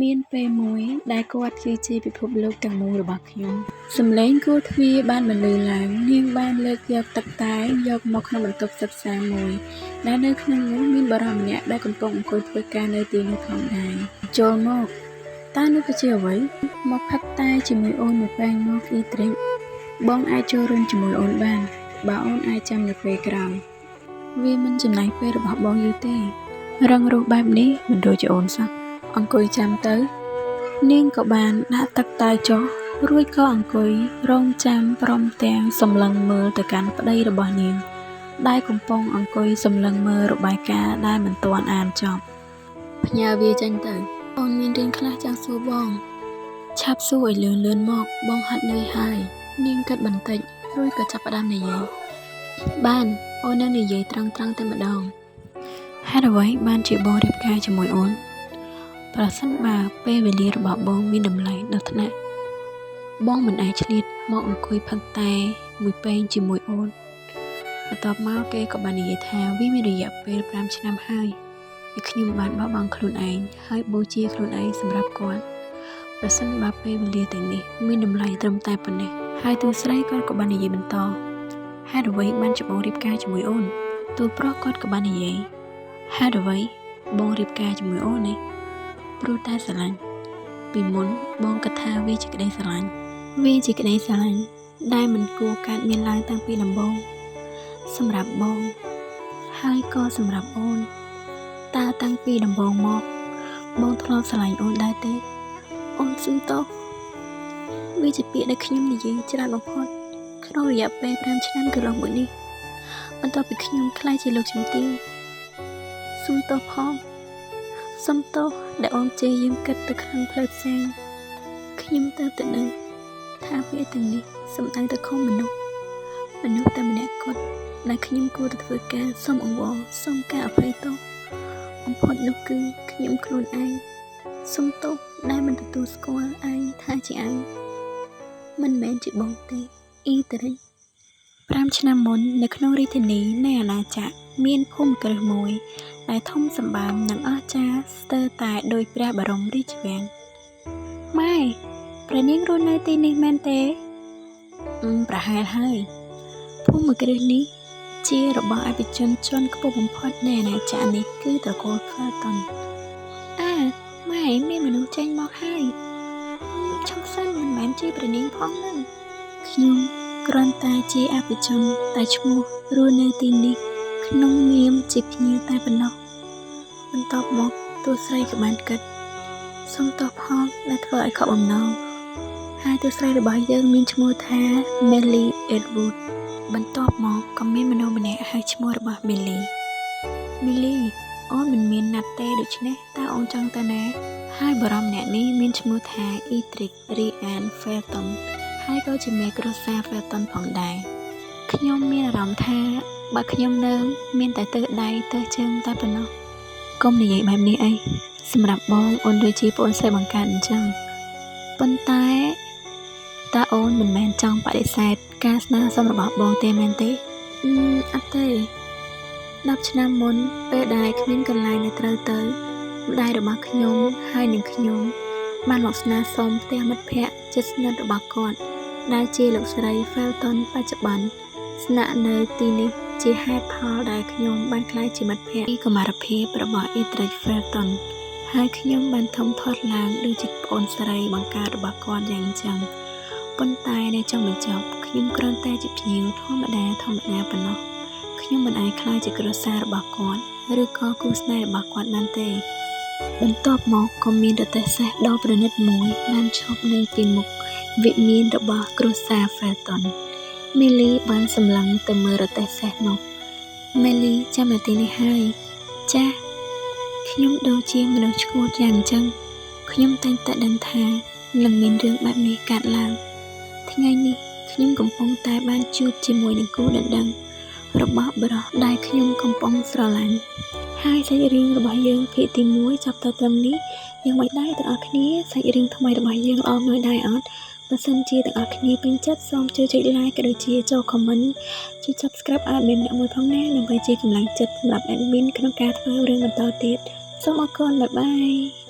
មានពេលមួយដែលគាត់គឺជាពិភពលោកទាំងមូលរបស់ខ្ញុំសំឡេងគោលទ្វារបានបន្លឺឡើងនាងបានលើកយកទឹកតែយកមកក្នុងបន្ទប់សិក្សាមួយដែលនៅក្នុងនោះមានបុរសម្នាក់ដែលកំពុងអង្គុយធ្វើការនៅទីនោះផងដែរចូលមកតើនោះគឺជាអ្វីមកផឹកតែជាមួយអូនមួយពេលមកអ៊ីទ្រិចបងអាចចូលរួមជាមួយអូនបានបើអូនអាចចាំនៅពេលក្រោយវាមិនចំណាយពេលរបស់បងយូរទេរឹងរូសបែបនេះមិនដូចជាអូនសោះអង្គុយចាំទៅនាងក៏បានដាក់ទឹកតែចុះរួចក៏អង្គុយរងចាំព្រមទាំងសម្លឹងមើលទៅកាន់ប្តីរបស់នាងដែលកំពុងអង្គុយសម្លឹងមើលរបាយការណ៍ដែលមិនទាន់អានចប់ផ្ញើវាចេញទៅអូនមានរឿងខ្លះចង់សួរបងឆាប់សួរឲ្យលឿនមកបងហត់នឿយហើយនាងគិតបន្តិចរួចក៏ចាប់ផ្ដើមនិយាយបានអូននឹងនិយាយត្រង់តែម្ដងហេតុអ្វីបានជាបងរៀបការជាមួយអូនប្រសិនបើពេលវេលារបស់បងមានតម្លៃដល់ថ្នាក់បងមិនអាចឆ្លៀតមកអង្គុយផឹកតែមួយពែងជាមួយអូនបន្ទាប់មកគេក៏បាននិយាយថាវាមានរយៈពេល5ឆ្នាំហើយដែលខ្ញុំបានបោះបង់ខ្លួនឯងហើយបូជាខ្លួនឯងសម្រាប់គាត់ប្រសិនបើពេលវេលាទាំងនេះមានតម្លៃត្រឹមតែប៉ុណ្ណេះហើយទូស្រីគាត់ក៏បាននិយាយបន្តហេតុអ្វីបានជាបងរៀបការជាមួយអូនទូប្រុសគាត់ក៏បាននិយាយហេតុអ្វីបងរៀបការជាមួយអូននេះព្រោះតែស្រឡាញ់ពីមុនបងគិតថាវាជាក្តីស្រឡាញ់វាជាក្តីស្រឡាញ់ដែលមិនគួរកើតមានឡើងតាំងពីដំបូងសម្រាប់បងហើយក៏សម្រាប់អូនតើតាំងពីដំបូងមកបងធ្លាប់ស្រឡាញ់អូនដែរទេអូនសុំទោសវាជាពាក្យដែលខ្ញុំនិយាយច្រើនបំផុតក្នុងរយៈពេល5ឆ្នាំកន្លងមកនេះបន្ទាប់ពីខ្ញុំក្លាយជាលោកជំទាវសុំទោសផងសុំទោសដែលអូនជេរយើងគិតទៅខាងផ្លូវផ្សេងខ្ញុំទៅដឹងថាវាទាំងនេះសំដៅទៅខុសមនុស្សតែម្នាក់គត់ដែលខ្ញុំគួរទៅធ្វើការសុំអង្វរសុំការអភ័យទោសបំផុតនោះគឺខ្ញុំខ្លួនឯងសុំទោសដែលមិនទទួលស្គាល់ឯងថាជាឯងមិនមែនជាបងទេអ៊ីតារី5ឆ្នាំមុននៅក្នុងរាជធានីនៃអាណាចក្រមានភូមិគ្រឹះមួយដែលធំសម្បើមនិងអស្ចារ្យស្ទើរតែដោយព្រះបរមរាជវាំងម៉ែព្រះនាងរស់នៅទីនេះមែនទេប្រហែលហើយភូមិគ្រឹះនេះជារបស់ឯកជនជាន់ខ្ពស់បំផុតនៃអាណាចក្រនេះគឺត្រកូល Felton ម៉ែមានមនុស្សចេញមកហើយឈប់សិនមិនមែនជាព្រះនាងផងហ្នឹងខ្ញុំគ្រាន់តែជាអភិជនតែឈ្មោះរស់នៅទីនេះក្នុងនាមជាភ្ញៀវតែប៉ុណ្ណោះបន្ទាប់មកទូស្រីក៏បានគិតសុំទោសផងដែលធ្វើឲ្យខកបំណងហើយទូស្រីរបស់យើងមានឈ្មោះថា Melly Edwood បន្ទាប់មកក៏មានមនុស្សម្នាក់ហៅឈ្មោះរបស់ Milly អូនមិនមានណាត់ទេដូច្នេះតើអូនចង់ទៅណាហើយបរិមម្នាក់នេះមានឈ្មោះថា Edric Ryan Felton ហើយក៏ជាមេគ្រួសារ Felton ផងដែរខ្ញុំមានអារម្មណ៍ថាបើខ្ញុំនៅមានតែទើដៃទើជើងតែប៉ុណ្ណោះកុំនិយាយបែបនេះអីសម្រាប់បងអូនដូចជាប្អូនស្រីបង្កើតអញ្ចឹងប៉ុន្តែតើអូនមិនមែនចង់បដិសេធការស្នើសុំរបស់បងទេមែនទេអត់ទេ10ឆ្នាំមុនពេលដែលគ្មានកន្លែងនៅត្រូវទៅម្ដាយរបស់ខ្ញុំហើយនិងខ្ញុំបានមកស្នើសុំផ្ទះមិត្តភ័ក្តិជិតស្និទ្ធរបស់គាត់ដែលជាលោកស្រី Felton បច្ចុប្បន្នស្នាក់នៅទីនេះជាហេតុផលដែលខ្ញុំបានក្លាយជាមិត្តភ័ក្តិពីកុមារភាពរបស់ Edric Felton ហើយខ្ញុំបានធំធាត់ឡើងដូចជាប្អូនស្រីបង្កើតរបស់គាត់យ៉ាងចឹងប៉ុន្តែនៅចុងបញ្ចប់ខ្ញុំគ្រាន់តែជាភ្ញៀវធម្មតាប៉ុណ្ណោះខ្ញុំមិនអាចក្លាយជាគ្រួសាររបស់គាត់ឬក៏គូស្នេហ៍របស់គាត់បានទេបន្ទាប់មកក៏មានរទេះសេះដ៏ប្រណិតមួយបានឈប់នៅទីមុខវិមានរបស់គ្រួសារ Felton Milly បានសម្លឹងទៅមើលរទេះសេះនោះ Milly ចាំនៅទីនេះហើយចាស់ខ្ញុំដូចជាមនុស្សឈួតយ៉ាងចឹងខ្ញុំតែងតែដឹងថានឹងមានរឿងបែបនេះកើតឡើងថ្ងៃនេះខ្ញុំកំពុងតែបានជួបជាមួយនឹងគូដណ្ដឹងរបស់បុរសដែលខ្ញុំកំពុងស្រឡាញ់ហើយសាច់រឿងរបស់យើងភាគទី1ចាប់ទៅត្រឹមនេះយ៉ាងម៉េចដែរទាំងអស់គ្នាសាច់រឿងថ្មីរបស់យើងល្អមើលដែរអត់បើសិនជាទាំងអស់គ្នាពេញចិត្តសូមជួយចុច like ក៏ដូចជាចូល comment ជួយ subscribe ឲ្យ admin ម្នាក់មួយផងណាដើម្បីជាកម្លាំងចិត្តសម្រាប់ admin ក្នុងការធ្វើរឿងបន្តទៀតសូមអរគុណបាយបាយ